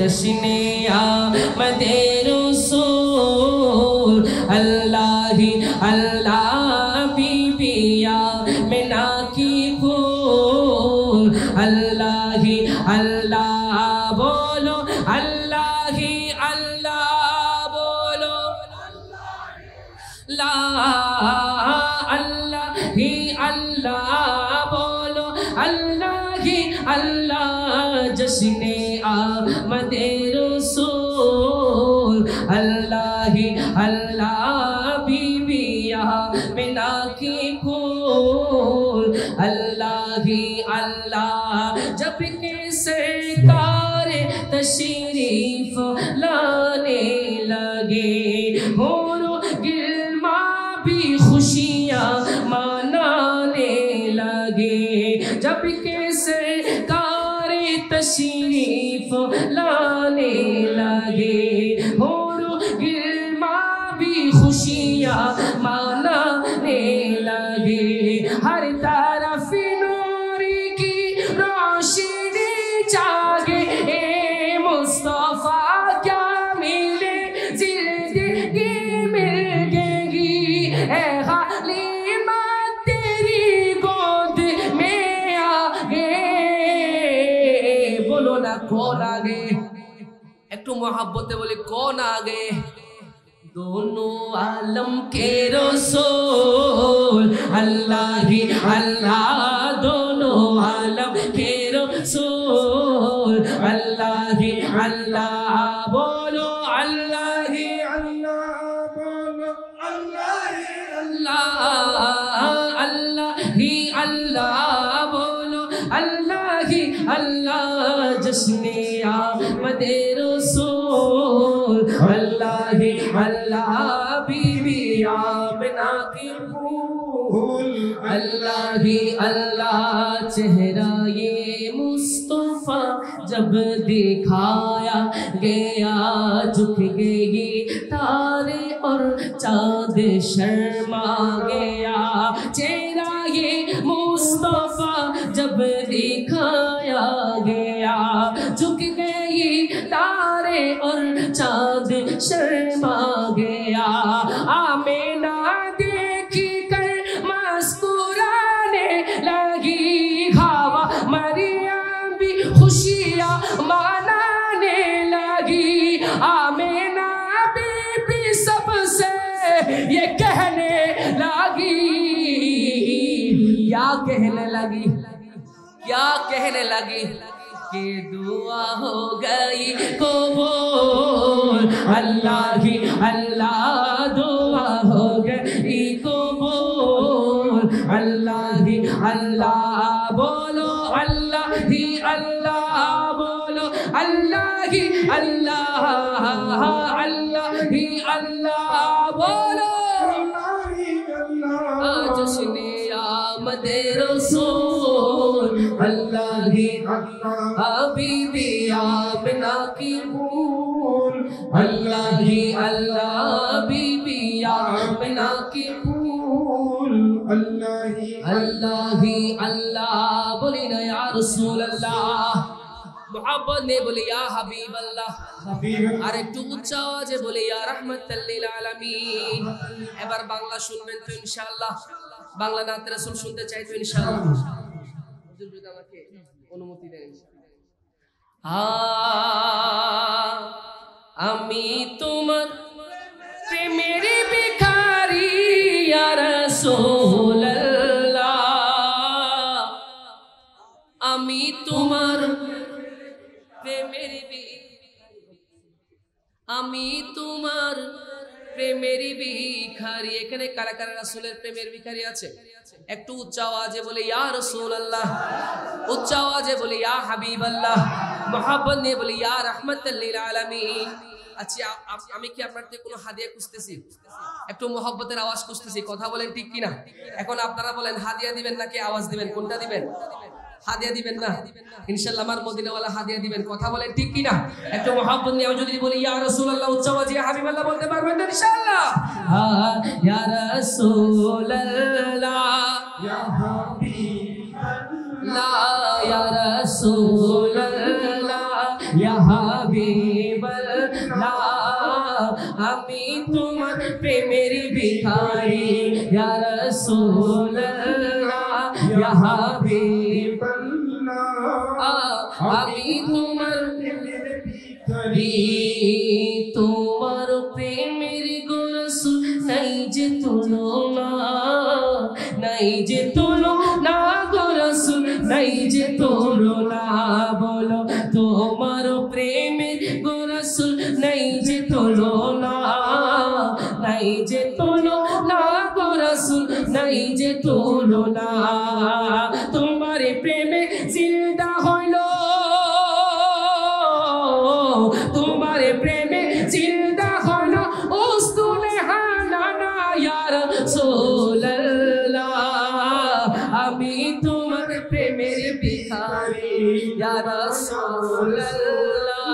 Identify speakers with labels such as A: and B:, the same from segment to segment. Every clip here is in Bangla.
A: जश्ने आमद रसूल अल्लाह ही अल्लाह बीबिया मिना की फूल अल्लाह ही अल्लाह बोलो अल्लाह ही अल्लाह बोलो ला अल्लाह ही अल्लाह बोलो अल्लाह ही अल्लाह जश्ने आमद रसूल अल्लाह ही अल्लाह बीबिया मिना की फूल अल्लाह ही अल्लाह जब के सरकार तशरीफ लाने लगे होरो गिलमा भी खुशियाँ मनाने लगे जब के सरकार तशरीफ लाने लगे होरो गिलमा भी खुशियाँ मनाने लगे हर तरफ नूरी की रोशनी जागे ए मुस्तफा क्या मिले जिंदगी मिल गई ए हालिमा तेरी गोद में आ गए बोलो ना कौन आ गए एक तो मोहब्बत बोले कौन आ गए दोनों आलम के रसूल अल्लाह ही अल्लाह दोनों आलम के रसूल अल्लाह ही अल्लाह बोलो अल्लाह ही अल्लाह बोलो अल्लाह ही अल्लाह अल्लाह ही अल्लाह बोलो अल्लाह ही अल्लाह जश्ने आमद रसूल अल्लाह ही अल्लाह बीबी आमिना की फूल अल्लाह ही अल्लाह चेहरा ये मुस्तफा जब दिखाया गया झुक गई तारे और चाँद शर्मा गया चेहरा ये मुस्तफा जब दिखाया गया झुक गई तारे और चाँद शर्मा गया आमीना देखी कर मुस्कुराने लगी खावा मरियम भी खुशियाँ मनाने लगी आमीना बीबी सबसे ये कहने लगी क्या कहने लगी कि दुआ हो गई कबूल अल्लाह ही अल्लाह दुआ हो गई कबूल अल्लाह ही अल्लाह बोलो अल्लाह ही अल्लाह बोलो अल्लाह ही अल्लाह अल्लाह ही अल्लाह बोलो जश्ने आमद रसूल अल्लाह ही हबीबी आमिना की फूल अल्लाह ही अल्लाह बीबी आमिना की फूल अल्लाह ही अल्लाह बोली ना या रसूल अल्लाह मोहब्बत ने बोले या हबीब अल्लाह আর একটু উচ্চ আওয়াজে বলে ইয়া রাহমাতাল লিল আলামিন এবার বাংলা শুনবেন তো ইনশাআল্লাহ বাংলা নাত রাসূল শুনতে চাই তো ইনশাআল্লাহ হুজুর যদি আমাকে অনুমতি দেন আমি তোমার প্রেমের ভিখারি ইয়া রাসূলুল্লাহ আমি তোমার প্রেমের আমি তোমার প্রেমের ভিখারি এখানে কারা কারা রাসূলের প্রেমের ভিখারি আছে একটু উচ্চ আওয়াজে বলে ইয়া রাসূলুল্লাহ উচ্চ আওয়াজে বলে ইয়া হাবিবাল্লাহ মোহাব্বত নিয়ে বলে ইয়া রাহমাতাল লিল আলামিন আচ্ছা আমি কি আপনার থেকে কোনো হাদিয়া খুঁজতেছি একটু মোহাব্বতের আওয়াজ খুঁজতেছি কথা বলেন ঠিক কি না এখন আপনারা বলেন হাদিয়া দিবেন নাকি আওয়াজ দিবেন কোনটা দিবেন হাদিয়া দিবেন না ইনশাআল্লাহ আমার মদিনাওয়ালা হাদিয়া দিবেন কথা বলেন ঠিক কি না একটু মোহাব্বত নিয়ে যদি বলি ইয়া রাসূলুল্লাহ উচ্চ আওয়াজে ইয়া হাবিবাল্লাহ বলতে পারবেন তো ইনশাআল্লাহ ইয়া রাসূলুল্লাহ ইয়া হাবিবাল্লাহ ইয়া রাসূলুল্লাহ ইয়া হাবিব হাবিবাল্লাহ আমি তোমার প্রেমের ভিখারি ইয়া রাসূলুল্লাহ ইয়া হাবিবাল্লাহ আমি তোমার প্রেমের ভিখারি তোমার প্রেমের গো রাসূল নাই যে তুলনা নাই যে তুলনা গো রাসূল নাই যে তুলনা বলো তোমার প্রেমের গো রাসূল নাই যে তুলনা নাই যে তুলনা গো রাসূল নাই যে তুলনা তোমার প্রেমে জিন্দা হইলো তোমার প্রেমে জিন্দা হইলো উস্তুনে হানানা ইয়া রাসূলুল্লাহ আমি তোমার প্রেমের ভিখারি ইয়া রাসূলুল্লাহ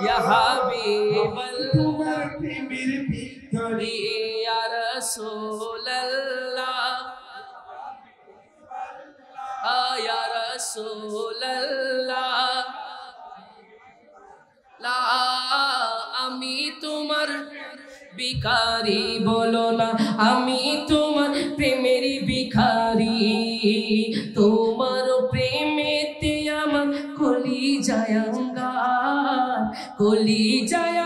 A: ইয়া হাবিবাল্লাহ তোমার প্রেমের ভিখারি ইয়া রাসূলুল্লাহ ইয়া রাসূলুল্লাহ লা আমি তোমার ভিখারি বলো না আমি তোমার প্রেমের ভিখারি তোমার প্রেমেতে আমার কলিজায়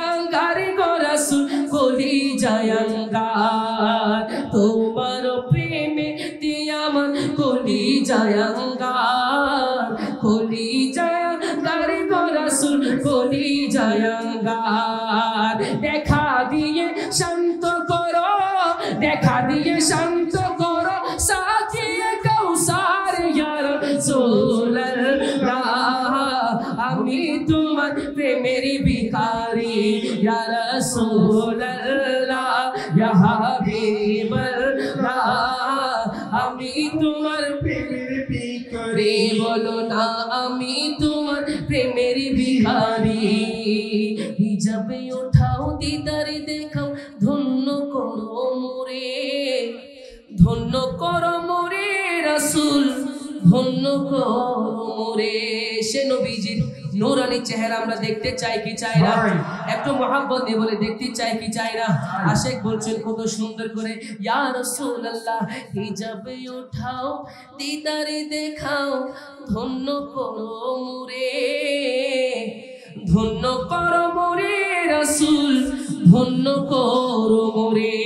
A: আঙ্গার গো রাসূল কলিজায় আঙ্গার তোমার প্রেমেতে আমার কলিজায় আঙ্গার গো রাসূল কলিজায় আঙ্গার দেখা দিয়ে শান্ত করো সাথিয়ে কাউসার ইয়া রাসূলুল্লাহ আমি তোমার প্রেমের ভিখারি ইয়া রাসূলুল্লাহ ইয়া হাবিবাল্লাহ আমি তোমার প্রেমের ভিখারি বলো না আমি তোমার প্রেমের ভিখারি হিজাবে ওঠাও দিদারে দেখাও ধন্য করো মোরে রাসূল ধন্য করো মোরে সে নবীজির নূরানি চেহারা আমরা দেখতে চাই কি চাই না একটু মোহাব্বত দিয়ে বলে দেখতে চাই কি চাই না আশিক বলছেন কত সুন্দর করে ইয়া রাসূলুল্লাহ হিজাবে ওঠাও দিদারে দেখাও ধন্য করো মোরে রাসূল ধন্য করো মোরে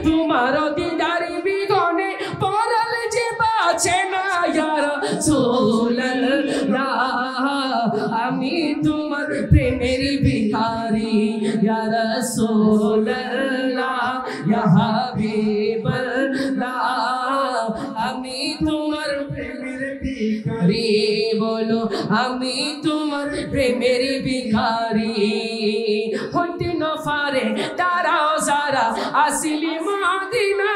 A: তোমার দিদারি বিঘনে পরাল যে বাঁচে না ইয়া রাসূলুল্লাহ আমি তোমার প্রেমের ভিখারি ইয়া রাসূলুল্লাহ ইয়া হাবিবাল্লাহ আমি তোমার প্রেমের ভিখারি বলো আমি তোমার প্রেমের ভিখারি হইতে না পারে তারাও যারা আসিলি মদিনা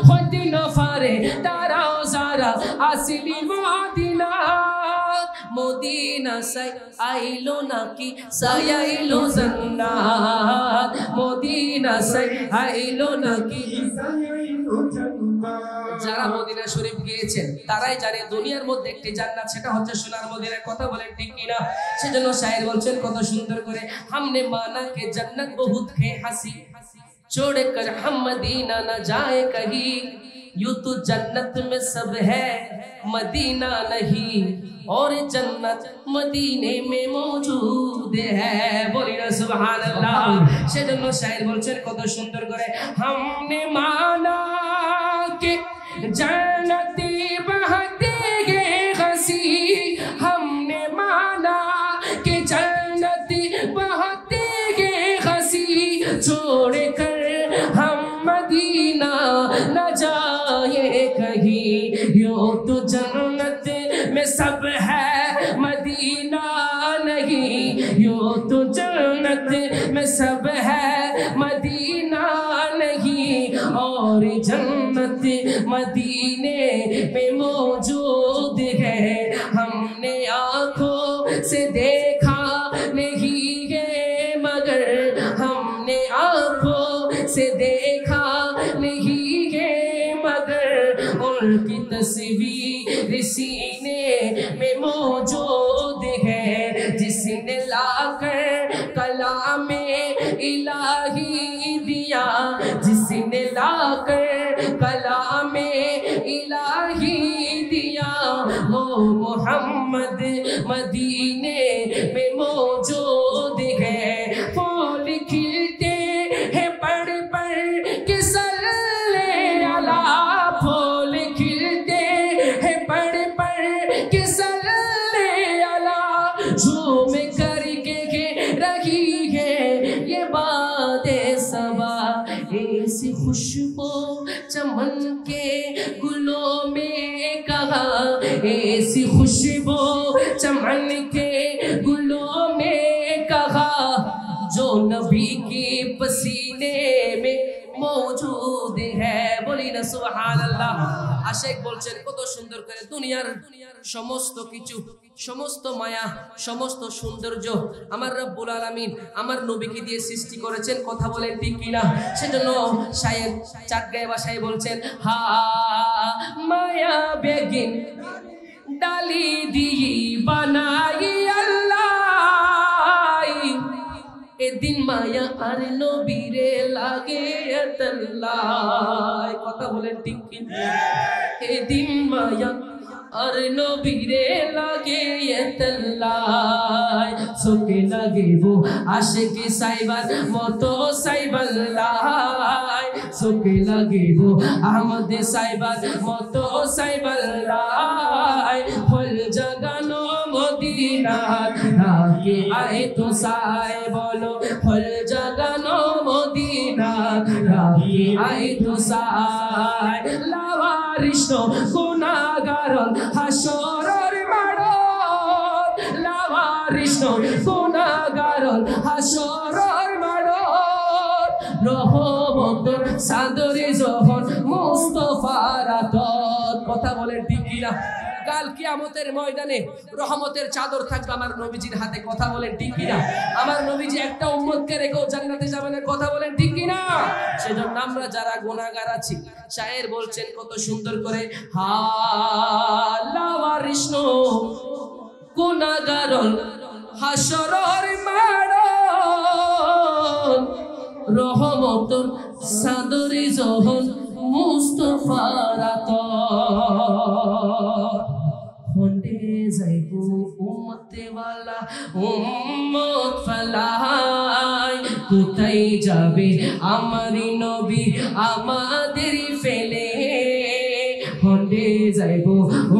A: হইতে না পারে তারাও যারা আসিলি মদিনা মদিনা সাই আইলো নাকি সাইলো জান্নাত মদিনা সাই আইলো নাকি সাইলো জান্নাত যারা মদিনা শরীফ গিয়েছেন তারাই জানে দুনিয়ার মধ্যে একটি জান্নাত সেটা হচ্ছে সোনার মদিনার কথা বলেন ঠিক কিনা সেজন্য শায়ের বলছেন কত সুন্দর করে हमने माना कि जन्नत बहुत है हंसी छोड़कर हम मदीना न जाए कहीं यूं तो जन्नत में सब है मदीना नहीं और जन्नत मदीने में मौजूद है बोली ना सुभान अल्लाह সেজন্য শায়ের বলছেন কত সুন্দর করে हमने माना कि जन्नती बहती है हंसी हमने माना कि जन्नती बहती है हंसी छोड़ कर हम मदीना न जाए कहीं यूं तो जन्नत में सब है मदीना नहीं यूं तो जन्नत में सब है मदीना नहीं और जन्नत मदीने में मौजूद है हमने आँखों से देखा नहीं है मगर हमने आँखों से देखा नहीं है मगर उनकी तस्वीर सीने में मौजूद है, जिसने लाकर कलामे इलाही दिया, जिसने लाकर कलामे इलाही दिया, वो मोहम्मद मदीने में मौजूद है। फूल खिलते हैं पढ़ पढ़ के सल्ले अला, फूल खिलते हैं पढ़ पढ़ के सल्ले अला, झूम करके रही है ये बाते सबा, ऐसी खुशबू चमन के गुलों में कहा, ऐसी खुशबू चमन के गुलों में कहा, जो नबी के पसीने में मौजूद है। बोली ना सुभान अल्लाह। आशिक बोलছেন কত সুন্দর করে দুনিয়ার সমস্ত কিছু, সমস্ত মায়া, সমস্ত সৌন্দর্য আমার রব্বুল আলামিন আমার নবীকে দিয়ে সৃষ্টি করেছেন। কথা বলেন ঠিক কিনা? সেজন্য শায়ের চাটগাঁয়ে ভাষায় বলছেন, হা মায়া বেগিন ডালি দিয়ে বানাই আল্লাহ, এদিন মায়া আর নবীরে লাগে আল্লাহ। কথা বলেন ঠিক কিনা? এদিন মায়া আর নবীরে লাগে আল্লাহ, সোকে লাগে वो आशिक साहिबान মতো সাহিবাল্লাহ, সোকে লাগে वो আহমদ সাহিবান মতো সাহিবাল্লাহ, ফুল জাগানো মদিনা আগে আয়ে তো সাই, বলো ফুল জাগানো মদিনা আগে আয়ে তো সাই, লাওয়ারিশ গুনাহগার হাসরের মাঠ, লাওয়ারিশ গুনাহগার হাসরের মাঠ, রহমতের চাদরে যখন মুস্তাফার আতত। কথা বলেন ঠিক কিনা? কাল কিয়ামতের ময়দানে রহমতের চাদর থাকবে আমার নবীজির হাতে। কথা বলেন ঠিক কিনা? আমার নবীজি একটা উম্মতকে রেখেও জান্নাতে যাবেন। কথা বলেন ঠিক কিনা? সেজন্য আমরা যারা গুনাহগার আছি, শায়ের বলছেন কত সুন্দর করে, হা লাওয়ারিশ গুনাহগার হাসরের মাঠ, রহমতের চাদরে যখন মুস্তাফার আতত, হন্ডে যাইব উম্মতে ওয়ালা উম্মত ফালাই, কোথায় যাবে আমারি নবী আমাদের ফেলে, হন্ডে যাইব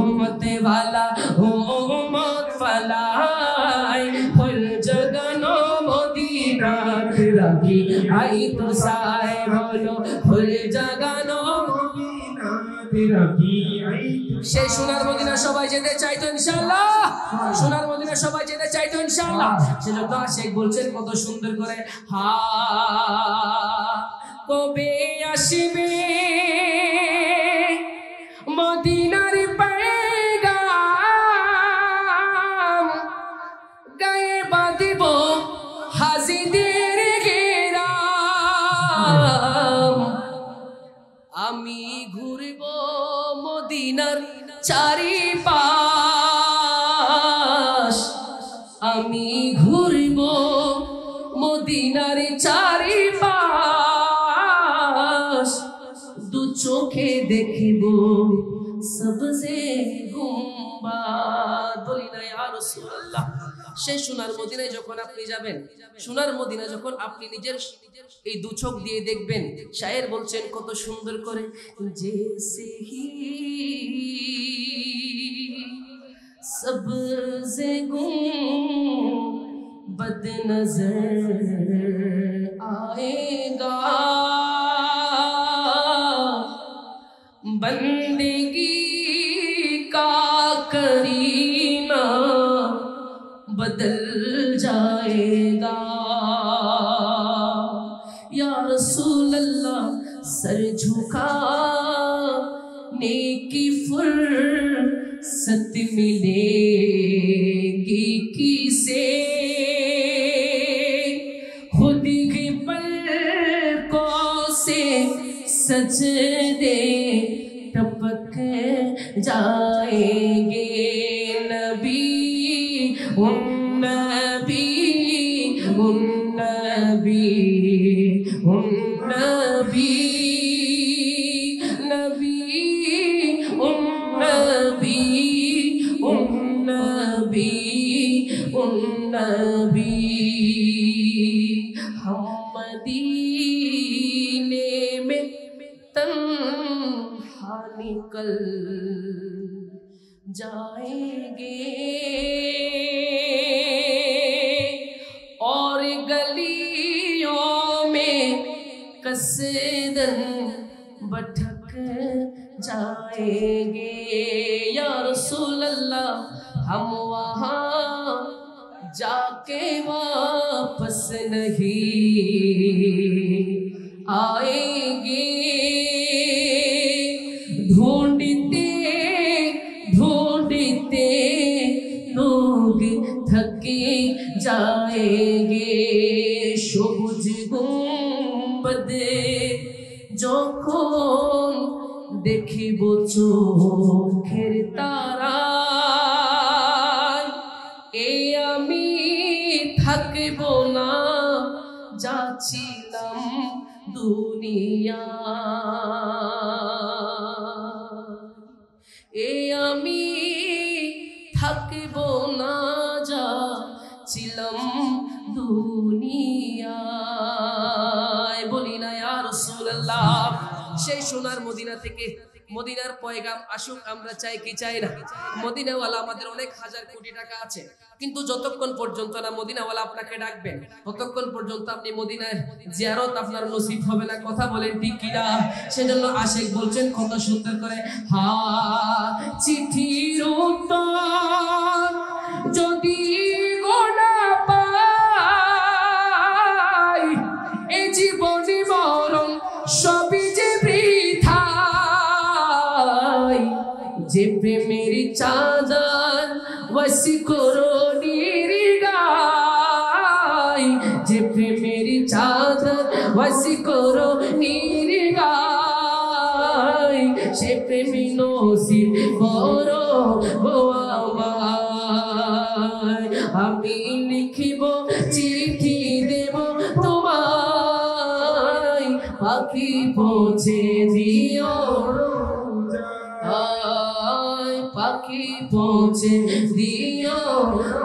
A: উম্মতে ওয়ালা উম্মত ফালাই, ফুল জাগানো মদিনাত রাখি আই তো সাই, বলো ফুল জাগানো মদিনাত রাখি আই। সেই সোনার মদিনা সবাই যেতে চাইতো ইনশাআল্লাহ, সোনার মদিনা সবাই যেতে চাইতো ইনশাআল্লাহ। সেজন্য আশিক বলছেন কত সুন্দর করে, হা কবে আসবে মদিনার পয়গাম, গায়ে বাঁধিব হাজিদের ঘেরাম, আমি ঘুরব মদিনার চারিপাশ, আমি ঘুরব মদিনার চারিপাশ, দু চোখে দেখব সবজে গুম্বাদ। বলি না ইয়া রাসূলুল্লাহ। সেই সোনার মদিনায় যখন আপনি যাবেন, সোনার মদিনা যখন আপনি নিজের এই দু চোখ দিয়ে দেখবেন, শায়ের বলছেন কত সুন্দর করে, জেসে হি সবজে গুম্বাদ নজর आएगा, बंदगी का करीना बदल जाएगा। या रसूल अल्लाह सर झुकाने की फुर्सत मिलेगी किसे, खुद की पलकों से सजदे टपक जाएंगे, हम मदीने में तन्हा निकल जाएंगे और गलियों में कसदन भटक जाएंगे। या रसूल अल्लाह हम वहाँ जाके वापस नहीं आएंगे। ढूंढते ढूंढते लोग थके जाएंगे। সবুজ গুম্বদ যখন দেখিব চোখের তারায়, এ আমি থাকব না যাচ্ছিলাম দুনিয়া। এ আমি থাকব না যাচ্ছিলাম দুনিয়ায়। বলি না ইয়া রাসূলুল্লাহ, সেই সোনার মদিনা থেকে মদিনার পয়গাম আসুক, আমরা চাই কি চাই না? মদিনাওয়ালা আমাদের অনেক হাজার কোটি টাকা আছে, কিন্তু যতক্ষণ পর্যন্ত না মদিনাওয়ালা আপনাকে ডাকবেন ততক্ষণ পর্যন্ত আপনি মদিনার জিয়ারত আপনার নসিব হবে না। কথা বলেন ঠিক কিনা? সেজন্য আশিক বলছেন কত সুন্দর করে, হা চিঠির উত্তর যদি গোনা পাই, এ জীবনে মরণ সবই যে বৃথা। যে প্রেমের চাদর ওয়াসি করো নির্গায়, যে প্রেমের চাদর ওয়াসি করো নির্গায়, সে প্রেমী নসিব করো গো আমায়। আমি লিখিব চিঠি দেব তোমায়, পাখি পৌঁছে দিও পাখি পৌঁছে দিও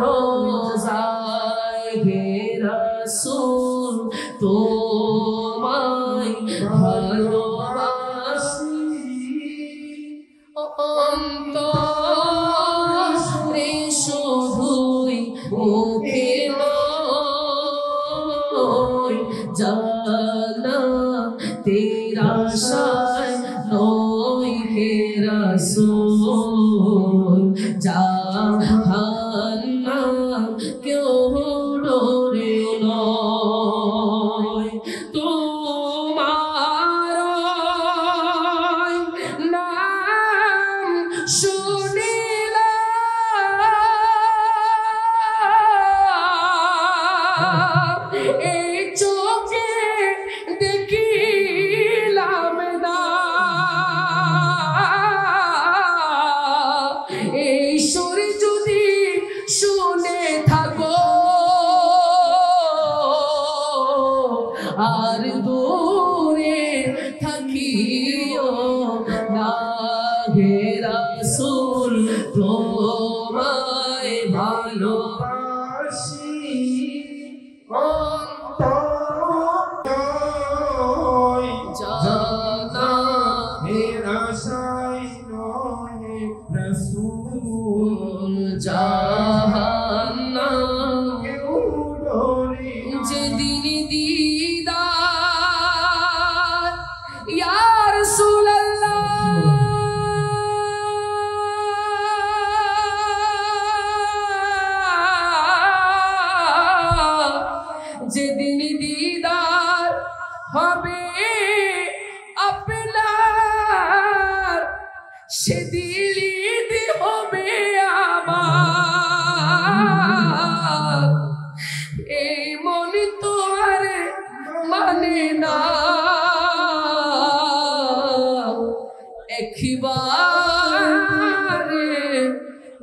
A: রোজায়। হে রাসূল তোমায় ভালোবাসি, অন্তরে শুধুই মুখে নয়, জানা তেরা আশায় নয় হে রাসূল, জাহান্নাম কেউ ডরে নয়। তোমার নাম শুনিলাম, এই চোখে দেখিলাম না, এই সুরে যদি শুনে থাকো আর দূরে থাকিও না, হে রাসূল তোমায় ভালোবাসি, জানা
B: মেরা সাই নয় রাসূল,
A: জাহান্নাম
B: কেউ ডরে
A: যেদিন দিদার ইয়া রাসূলুল্লাহ, যেদিন দিদার হবে আপনার, সেদিন ঈদ হবে আমার। এই মন তো আর মানে না, একবার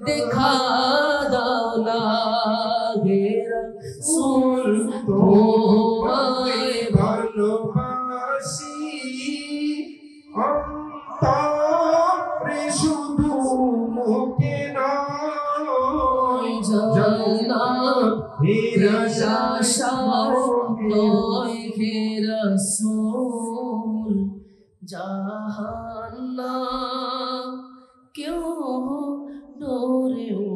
A: দেখা হে রাসূল তোমায়
B: ভালোবাসি অন্তরে শুধু মুখে নয় জান্নাত
A: নিরাশায় হে রাসূল জাহান্নাম কেউ ডরেও